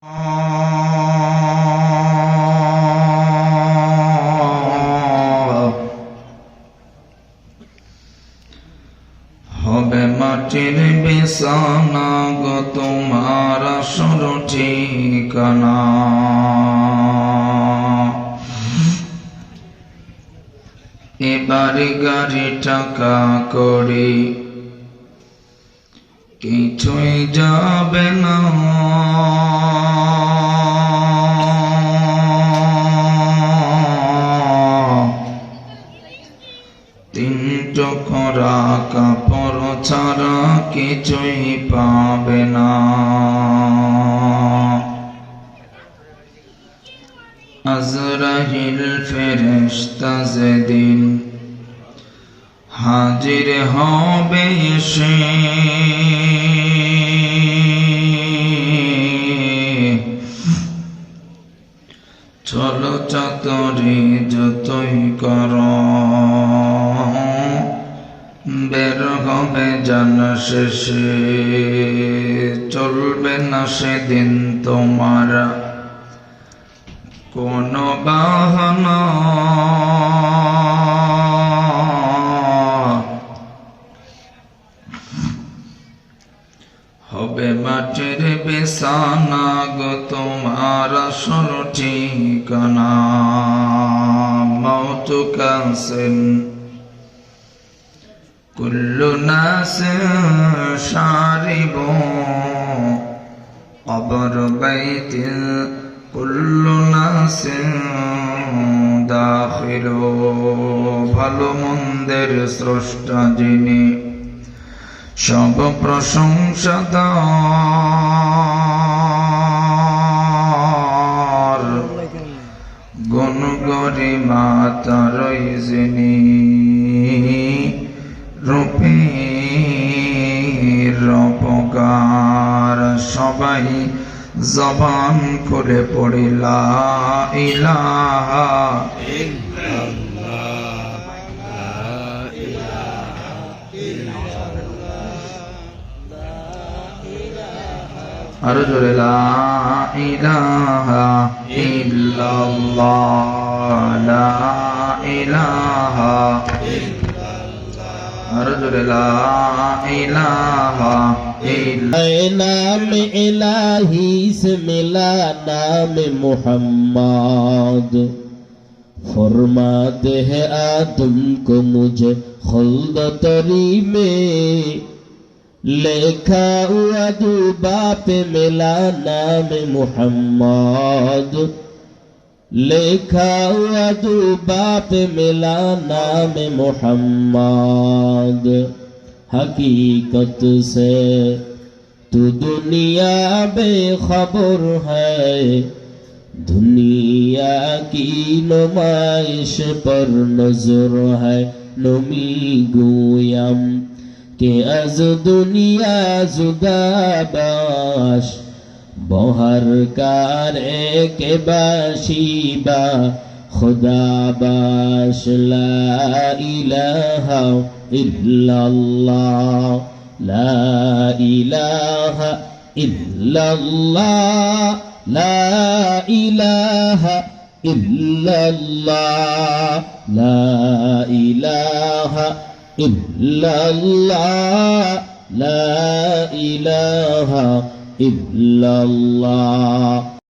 হবে মাটির বিছানা গো তোমার আসল ঠিকানা। এবারে গাড়ি টাকা করি কিছুই যাবে না, তিন টুকরা কাপড় ছাড়া কিছুই পাবে না। আজরাইল ফেরেশতা যেদিন হাজির হবে সে, চলো চাতুরি যতই করো বের হবে জান শেষে। চলবে না সেদিন তোমার কোনো বাহানা, হবে মাটির বিছানা গো তোমার আসল ঠিকানা। মওতু কাসিন কুল্লু নাসিন শারিবু, কবর বাইতিন কুল্লু নাসিন দাখিলু। ভালো মন্দের স্রষ্টা যিনি, সব প্রশংসা তার, গুণ গরিমা তারই যিনি, রূপের উপকার। সবাই জবান করে পড়ি লা ইলাহা আরো জোরে লা ইলাহা ইল্লাল্লাহ, লা ইলাহা ইল্লাল্লাহ, আরো জোরে লা ইলাহা ইল্লাল্লাহ। नाम इलाही से मिला नाम मोहम्मद, फरमाते हैं आदम को मुझे खुल्द तरी में, लिखा हुआ दुबा पे मिला नाम मोहम्मद, लिखा हुआ दुबा पे मिला नाम मोहम्मद। हकीकत से तू दुनिया बेखबर है, दुनिया की नुमाइश पर नजर है। नमी गोयम के अज दुनिया जुदा बाश, बहर कारे के बाशिबा खुदा बाश। ला इलाहा इल्लल्लाह, ला इलाहा इल्लल्लाह, ला इलाहा इल्लल्लाह, ला इलाहा इल्लल्लाह, ला इलाहा इल्लल्लाह।